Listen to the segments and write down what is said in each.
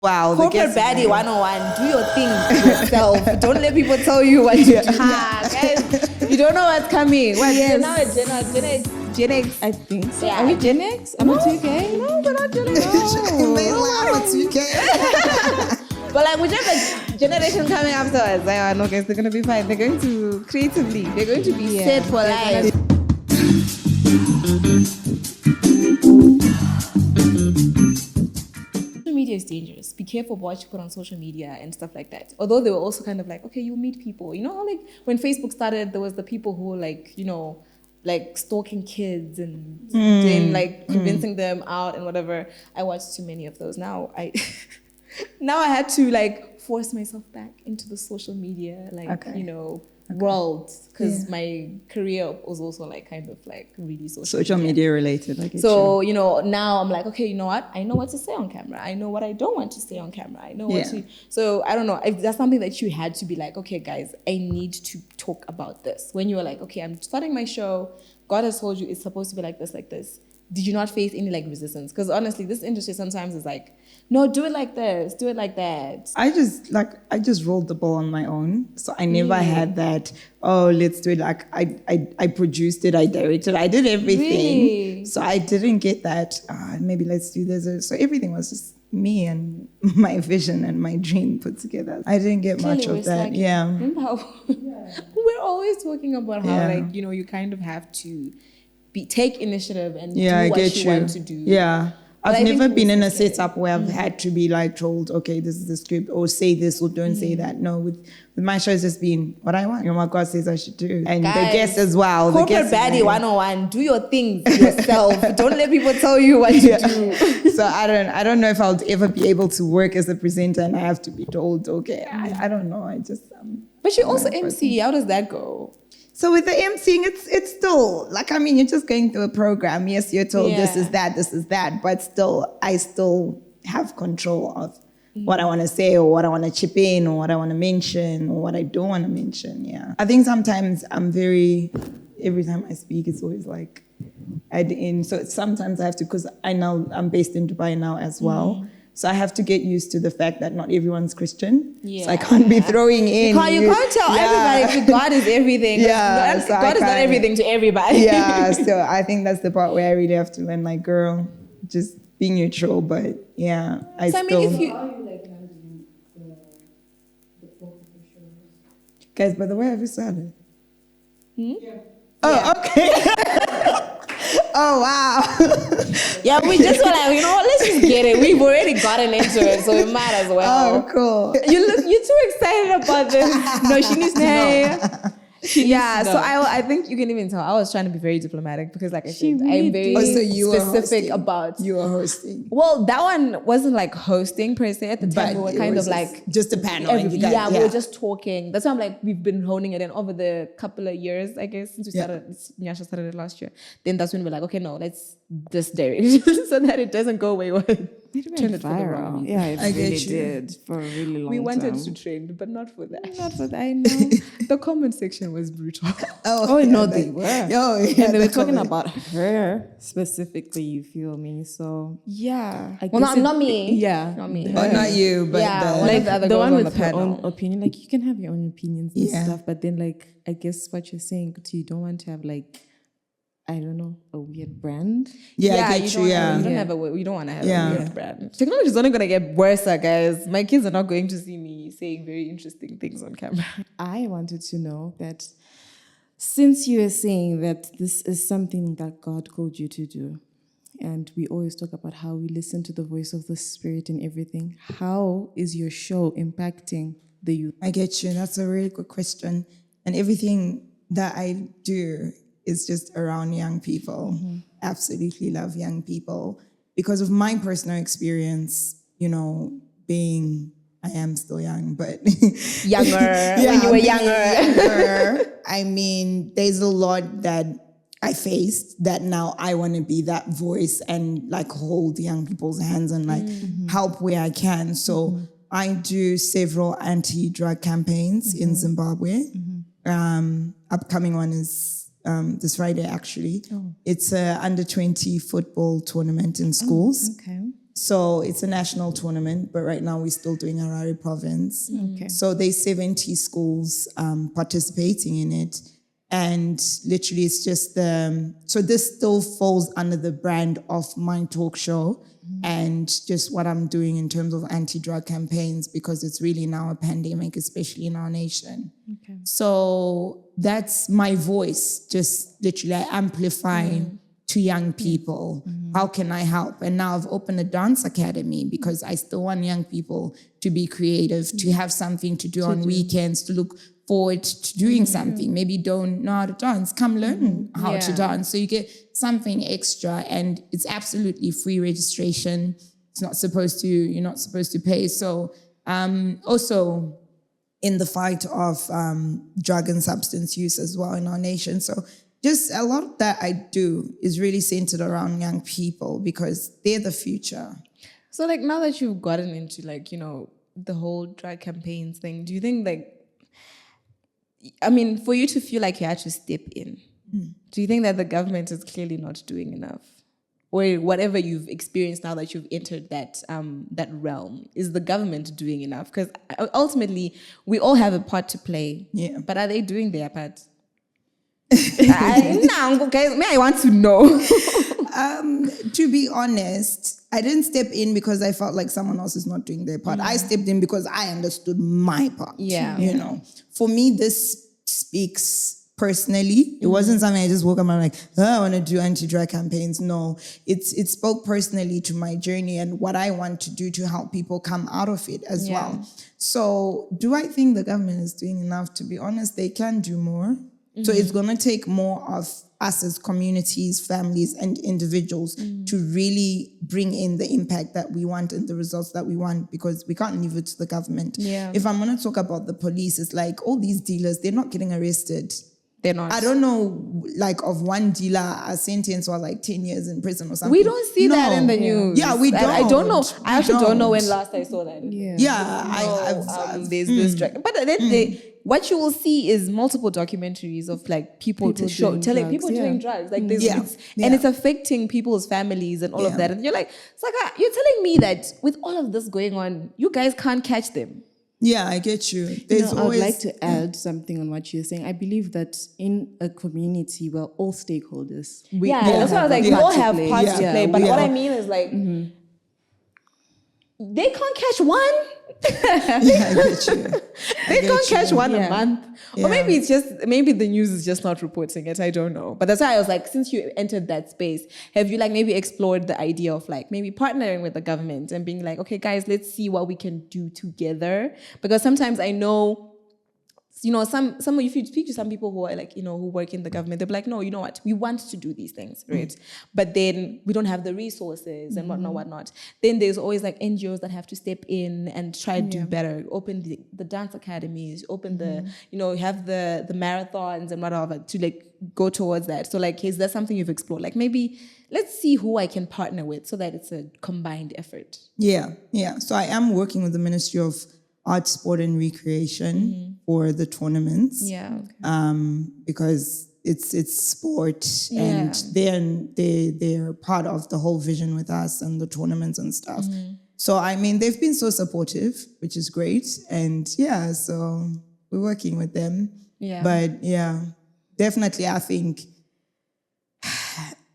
Wow. Corporate baddie 101. Do your thing yourself. Don't let people tell you what to do. Guys, you don't know what's coming. What? Yes. Now it's Gen X. I think so. Yeah. Are we Gen X? Am I 2K? No, we're not Gen X. They laugh at 2K. But like whichever generation coming afterwards, I know guys, they're gonna be fine. They're going to creatively. They're going to be set for life. Social media is dangerous. Be careful about what you put on social media and stuff like that. Although they were also kind of like, okay, you meet people. You know how like when Facebook started, there was the people who were like, you know, like stalking kids and then like convincing them out and whatever. I watched too many of those. Now I had to like force myself back into the social media, like, you know, world, because my career was also like kind of like really social media related. I get so you know, now I'm like, okay, you know what? I know what to say on camera. I know what I don't want to say on camera. I know what to. So I don't know if that's something that you had to be like, okay, guys, I need to talk about this. When you were like, okay, I'm starting my show. God has told you it's supposed to be like this, like this. Did you not face any like resistance? Because honestly, this industry sometimes is like, no, do it like this, do it like that. I just rolled the ball on my own. So I never had that, oh, let's do it. Like I produced it, I directed, I did everything. Really? So I didn't get that, maybe let's do this. So everything was just me and my vision and my dream put together. I didn't get much of that. Remember how we're always talking about how like, you know, you kind of have to take initiative and do what you want to do. Yeah. I've never been in a setup where I've had to be like told, okay, this is the script, or say this or don't say that. No, with my show, it's just been what I want, you know, what God says I should do. And guys, the guests as well. Corporate baddie 101, do your things yourself. Don't let people tell you what to do. So I don't know if I'll ever be able to work as a presenter and I have to be told, okay, I don't know. I just But you also MC, how does that go? So with the emceeing, it's still, like, I mean, you're just going through a program. Yes, you're told this is that, but still, I still have control of what I want to say or what I want to chip in or what I want to mention or what I don't want to mention, I think sometimes every time I speak, it's always like, so sometimes I have to, because I'm based in Dubai now as well. So I have to get used to the fact that not everyone's Christian. Yeah. So I can't be throwing in. You can't tell everybody God is everything. Yeah. God is not everything to everybody. Yeah. So I think that's the part where I really have to learn, like, girl, just be neutral. But yeah, I mean, if you... Guys, by the way, have you started? Yeah. Oh, okay. Oh, wow. Yeah, we just were like, you know what, let's just get it. We've already gotten into it, so we might as well. Oh, cool. You're too excited about this. No, she needs to know. So I think you can even tell I was trying to be very diplomatic because, like I said, I'm very specific about. You were hosting. Well, that one wasn't like hosting per se. At the time, we were kind of like just a panel. We were just talking. That's why I'm like, we've been honing it in over the couple of years, I guess, since we started. Nyasha started it last year. Then that's when we're like, okay, no, let's just direct so that it doesn't go away. Turn it viral. Yeah, it really did for a really long time. We wanted to trend, but not for that. Not for that. I know. The comment section was brutal. No, they were. And they were talking about her specifically, you feel me? So yeah. Not me. Yeah. Not me. Oh, not you, but the one with her own opinion. Like, you can have your own opinions and stuff, but then, like, I guess what you're saying, you don't want to have, like, I don't know, a weird brand. You don't want to have a weird brand. Technology is only going to get worse, guys. My kids are not going to see me saying very interesting things on camera. I wanted to know that since you are saying that this is something that God called you to do, and we always talk about how we listen to the voice of the Spirit and everything, how is your show impacting the youth? I get you. That's a really good question. And everything that I do is just around young people. Absolutely love young people because of my personal experience, you know, I am still young, but younger, when you were younger. I mean, there's a lot that I faced that now I want to be that voice and like hold young people's hands and like help where I can. So I do several anti-drug campaigns in Zimbabwe. Upcoming one is this Friday, actually. It's a under-20 football tournament in schools. So it's a national tournament, but right now we're still doing Harare province. Okay. So there's 70 schools participating in it. And literally it's just so this still falls under the brand of my talk show and just what I'm doing in terms of anti-drug campaigns, because it's really now a pandemic, especially in our nation. Okay. So that's my voice, just literally amplifying to young people. How can I help? And now I've opened a dance academy because I still want young people to be creative, to have something to do on weekends, to look forward to doing something. Maybe you don't know how to dance. Come learn how to dance. So you get something extra, and it's absolutely free registration. You're not supposed to pay. So also in the fight of drug and substance use as well in our nation. So just a lot that I do is really centered around young people because they're the future. So like now that you've gotten into like, you know, the whole drug campaigns thing, do you think like, I mean, for you to feel like you had to step in, do you think that the government is clearly not doing enough? Or whatever you've experienced now that you've entered that that realm, is the government doing enough? Because ultimately, we all have a part to play. Yeah. But are they doing their part? I want to know. To be honest, I didn't step in because I felt like someone else is not doing their part. I stepped in because I understood my part. Yeah. You know, for me, this speaks personally. It wasn't something I just woke up and I'm like, I want to do anti-drug campaigns. No, it spoke personally to my journey and what I want to do to help people come out of it as well. So do I think the government is doing enough? To be honest, they can do more. So it's going to take more of us as communities, families, and individuals to really bring in the impact that we want and the results that we want, because we can't leave it to the government. Yeah. If I'm going to talk about the police, it's like all these dealers, they're not getting arrested. They're not. I don't know, like of one dealer, a sentence was like 10 years in prison or something. We don't see that in the news. Yeah, we don't. I don't know. I actually don't know when last I saw that. There's this drug. But then what you will see is multiple documentaries of like people telling people doing drugs. Like this, and it's affecting people's families and all of that. And you're like, Saka, you're telling me that with all of this going on, you guys can't catch them. Yeah, I get you. I would like to add something on what you're saying. I believe that in a community, we're all stakeholders. That's why I was like, we all have parts to play. But what I mean is like, they can't catch one. I get you. They can't catch one a month. Or maybe maybe the news is just not reporting it. I don't know. But that's why I was like, since you entered that space, have you like maybe explored the idea of like maybe partnering with the government and being like, okay, guys, let's see what we can do together? Because sometimes I know, you know, some if you speak to some people who are like, you know, who work in the government, they're like, no, you know what, we want to do these things, right? But then we don't have the resources and whatnot. Then there's always like NGOs that have to step in and try to do better. Open the dance academies, open the, you know, have the marathons and whatever to like go towards that. So like, is that something you've explored? Like maybe let's see who I can partner with so that it's a combined effort. Yeah. So I am working with the Ministry of Art, Sport and Recreation for the tournaments. Because it's sport and they're part of the whole vision with us and the tournaments and stuff. So I mean, they've been so supportive, which is great. And so we're working with them. But definitely I think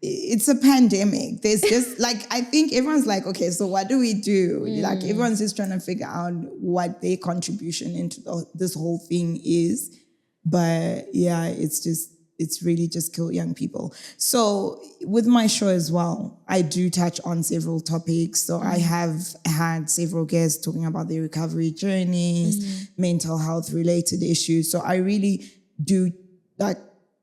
it's a pandemic. There's just like, I think everyone's like, okay, so what do we do? Like everyone's just trying to figure out what their contribution into this whole thing is. But it's really just killed young people. So with my show as well, I do touch on several topics. So I have had several guests talking about their recovery journeys, mental health related issues. So I really do like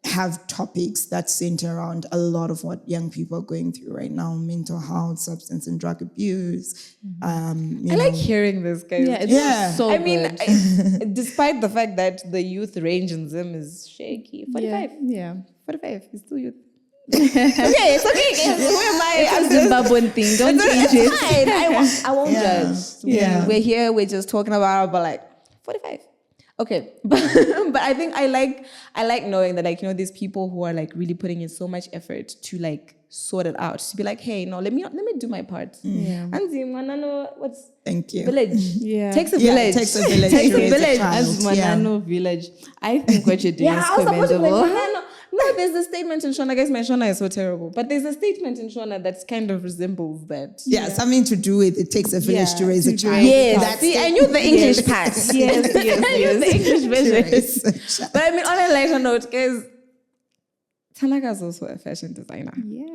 have topics that center around a lot of what young people are going through right now: mental health, substance and drug abuse. I like hearing this, guys. It's so good. mean, despite the fact that the youth range in Zim is shaky, 45. 45 is still youth. Okay, it's okay. Who am I? It's a Zimbabwean thing. Don't change it. Fine. I won't judge. We're here. We're just talking about like 45. Okay, but I think I like knowing that, like, you know, these people who are like really putting in so much effort to like sort it out. To be like, hey, no, let me do my part. Yeah. What's Thank you. village? Yeah. Takes a village. Takes a village. Takes to a raise village. child. As Manano village. I think what you're doing is I was supposed to be commendable. like, no, there's a statement in Shona. Guys, my Shona is so terrible. But there's a statement in Shona that kind of resembles that. Yeah, something to do with it takes a village to raise a child. Yes, see, I knew the English part. Yes. I knew the English To version. raise a child. But I mean, on a lighter note, guys, Tanaka is also a fashion designer. Yeah.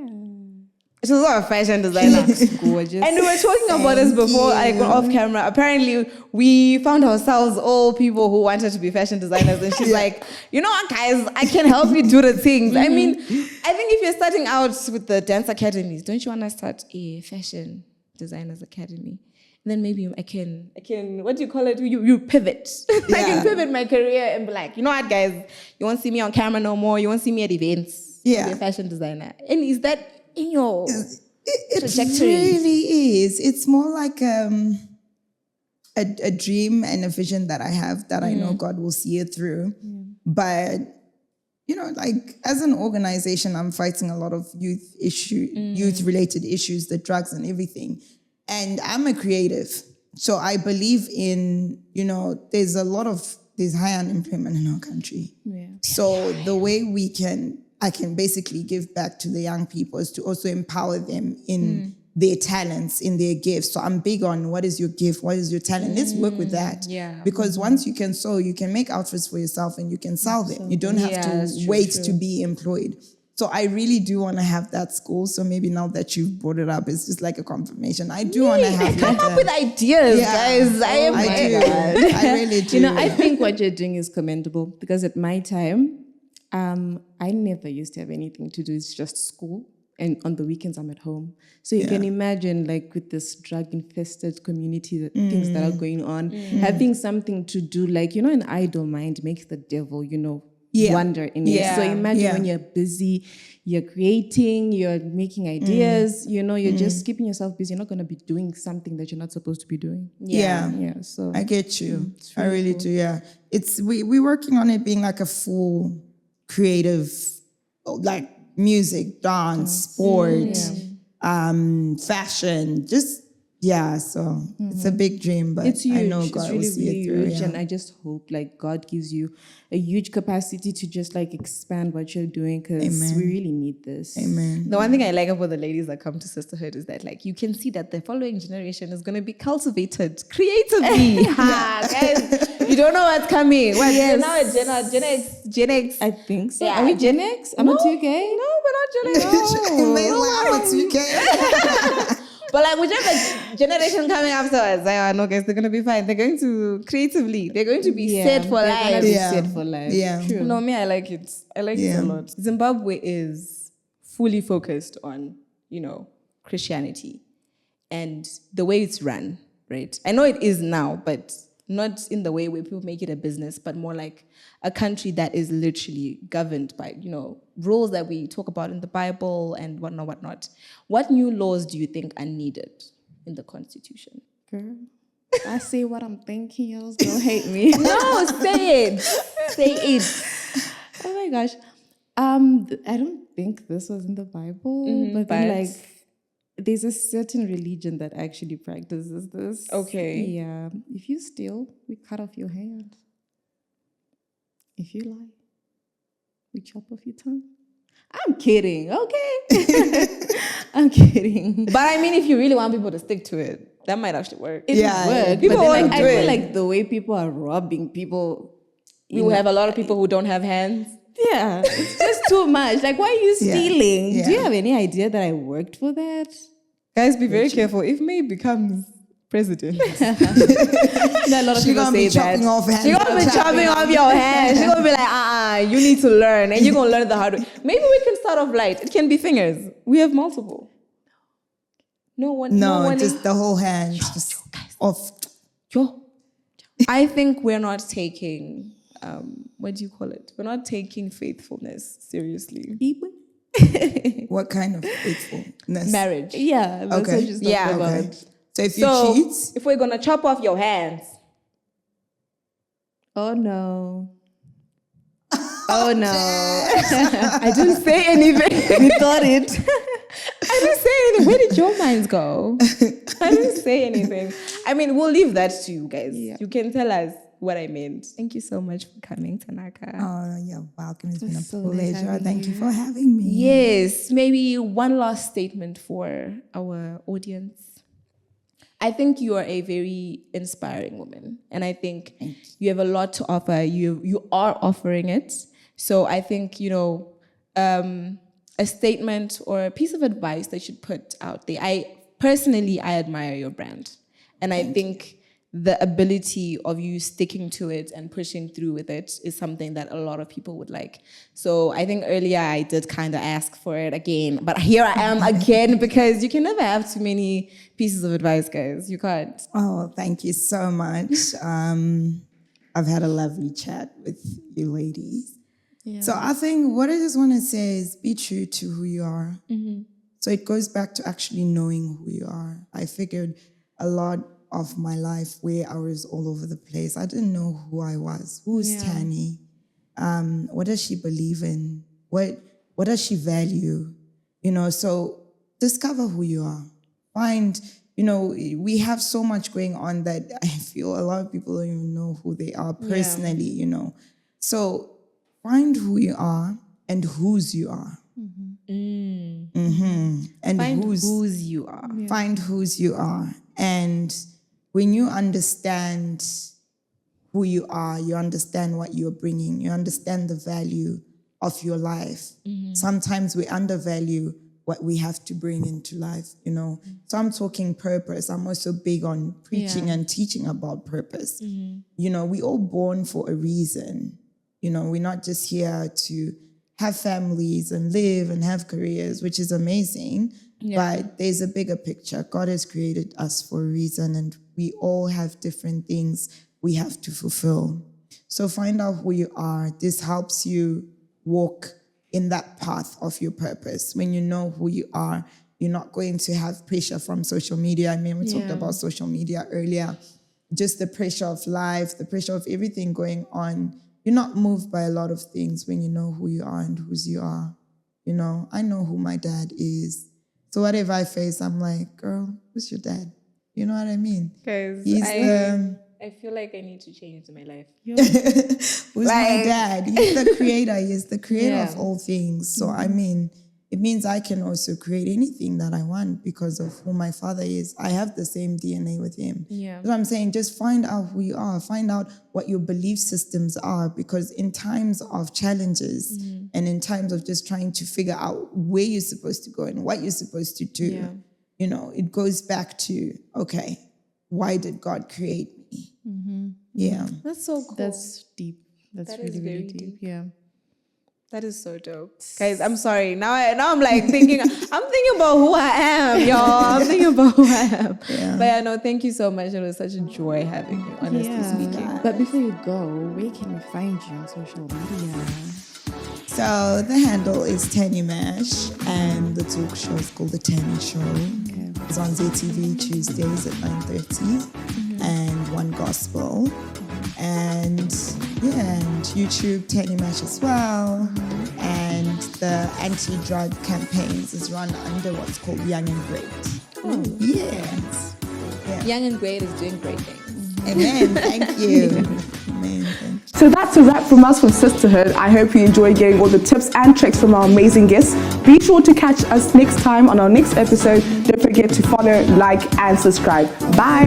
She's also a fashion designer. Gorgeous. And we were talking about this before I got off camera. Apparently, we found ourselves all people who wanted to be fashion designers. And she's like, you know what, guys, I can help you do the things. I mean, I think if you're starting out with the dance academies, don't you want to start a fashion designers academy? And then maybe I can, what do you call it? You pivot. I can pivot my career and be like, you know what, guys, you won't see me on camera no more. You won't see me at events. Yeah. Be a fashion designer. And is that in your It trajectory? really is. It's more like a dream and a vision that I have that I know God will see it through. But, you know, like as an organization, I'm fighting a lot of youth-related issues, the drugs and everything. And I'm a creative. So I believe in, you know, there's high unemployment in our country. Yeah. So the way I can basically give back to the young people is to also empower them in their talents, in their gifts. So I'm big on what is your gift, what is your talent. Let's work with that. Yeah. Because once you can sew, you can make outfits for yourself and you can sell them. You don't have that's to true, wait to be employed. So I really do want to have that school. So maybe now that you've brought it up, it's just like a confirmation. I do want to have Come up with ideas, guys. I really do. You know, I think what you're doing is commendable because at my time, I never used to have anything to do. It's just school. And on the weekends, I'm at home. So you can imagine, like, with this drug-infested community, the things that are going on, having something to do, like, you know, an idle mind makes the devil, you know, wonder in it. So imagine when you're busy, you're creating, you're making ideas, you know, you're just keeping yourself busy. You're not going to be doing something that you're not supposed to be doing. Yeah. So I get you. I really do, yeah. We're working on it being like a full creative, like music, dance, sport, fashion, just, so it's a big dream, but it's huge. I know God it's really, will see really it through. huge, Yeah. and I just hope like God gives you a huge capacity to just like expand what you're doing because we really need this. Amen. The one thing I like about the ladies that come to Sisterhood is that, like, you can see that the following generation is going to be cultivated creatively. Guys, you don't know what's coming. What, you're now a Gen X. I think so. Yeah. Are we Gen X? I'm a 2K? No, we're not Gen X. They lie with you, okay? But like whichever generation coming after us, no, guys, they're going to be fine. They're going to creatively. They're going to be set for they're life. gonna be set for life. Yeah. True. No, me, I like it. I like it a lot. Zimbabwe is fully focused on, you know, Christianity and the way it's run, right? I know it is now, but not in the way where people make it a business, but more like a country that is literally governed by, you know, rules that we talk about in the Bible and whatnot. What new laws do you think are needed in the Constitution? Girl, I say what I'm thinking. Y'all's gonna hate me. No, say it. Say it. Oh my gosh. I don't think this was in the Bible, but then like there's a certain religion that actually practices this. Okay. Yeah. If you steal, we cut off your hand. If you lie, we chop off your tongue. I'm kidding, okay? I'm kidding. But I mean, if you really want people to stick to it, that might actually work. It would work. People but then, won't like, do I feel it. like the way people are robbing people. We will have a lot of people who don't have hands. Yeah, it's just too much. Like, why are you stealing? Yeah. Do you have any idea that I worked for that? Guys, be very careful. If May becomes president, You know, a lot of She people gonna say be chopping that. off hands. she's gonna be chopping off your hands. She's gonna be like, you need to learn, and you're gonna learn the hard way. Maybe we can start off light. It can be fingers. We have multiple. No one. Just the whole hand. Just off. I think we're not taking. What do you call it? We're not taking faithfulness seriously. What kind of faithfulness? Marriage. Yeah, that's Okay. what she's talking about. Okay. So if you cheat, if we're gonna chop off your hands, Oh no. Oh no. I didn't say anything. We thought it. didn't say anything. Where did your minds go? I didn't say anything. I mean, we'll leave that to you guys. Yeah. You can tell us what I meant. Thank you so much for coming, Tanaka. Oh, you're welcome. It's been a pleasure. Thank you for having me. Yes. Maybe one last statement for our audience. I think you are a very inspiring woman. And I think you have a lot to offer. You are offering it. So I think, a statement or a piece of advice that you should put out there. I admire your brand. And I think the ability of you sticking to it and pushing through with it is something that a lot of people would like. So I think earlier I did kind of ask for it again, but here I am again, because you can never have too many pieces of advice, guys. You can't. Oh, thank you so much. I've had a lovely chat with you ladies. Yeah. So I think what I just want to say is be true to who you are. Mm-hmm. So it goes back to actually knowing who you are. I figured a lot of my life where I was all over the place. I didn't know who I was. Who's Tanny? What does she believe in? What does she value? So discover who you are. Find, we have so much going on that I feel a lot of people don't even know who they are personally, So find who you are and whose you are. Mm-hmm. Mm-hmm. And find whose you are. Yeah. Find whose you are. And when you understand who you are, you understand what you're bringing, you understand the value of your life. Mm-hmm. Sometimes we undervalue what we have to bring into life, Mm-hmm. So I'm talking purpose. I'm also big on preaching and teaching about purpose. Mm-hmm. We're all born for a reason. We're not just here to have families and live and have careers, which is amazing. Yeah. But there's a bigger picture. God has created us for a reason, and we all have different things we have to fulfill. So find out who you are. This helps you walk in that path of your purpose. When you know who you are, you're not going to have pressure from social media. I mean, we talked about social media earlier. Just the pressure of life, the pressure of everything going on. You're not moved by a lot of things when you know who you are and whose you are. I know who my dad is. So whatever I face, I'm like, girl, who's your dad? You know what I mean? Because I feel like I need to change my life. Who's my dad? He's the creator. He's the creator of all things. So, I mean, it means I can also create anything that I want because of who my father is. I have the same DNA with him. Yeah. So I'm saying just find out who you are. Find out what your belief systems are, because in times of challenges and in times of just trying to figure out where you're supposed to go and what you're supposed to do, it goes back to, okay, why did God create me? Mm-hmm. Yeah. That's so cool. That's deep. That really, really deep. Yeah. That is so dope. Guys, I'm sorry. Now I'm like thinking, I'm thinking about who I am, y'all. I'm thinking about who I am. Yeah. But no, thank you so much. It was such a joy having you, honestly speaking. But before you go, where can we find you on social media? So the handle is Tanny Mash, and the talk show is called The Tanny Show. Okay. It's on ZTV Tuesdays at 9:30 and One Gospel. And YouTube, Tanny Mash as well. And the anti-drug campaigns is run under what's called Young and Great. Oh, yes. Yeah. Young and Great is doing great things. Amen. Thank you. Amen. Thank you. So that's a wrap from us from Sisterhood. I hope you enjoyed getting all the tips and tricks from our amazing guests. Be sure to catch us next time on our next episode. Don't forget to follow, like, and subscribe. Bye.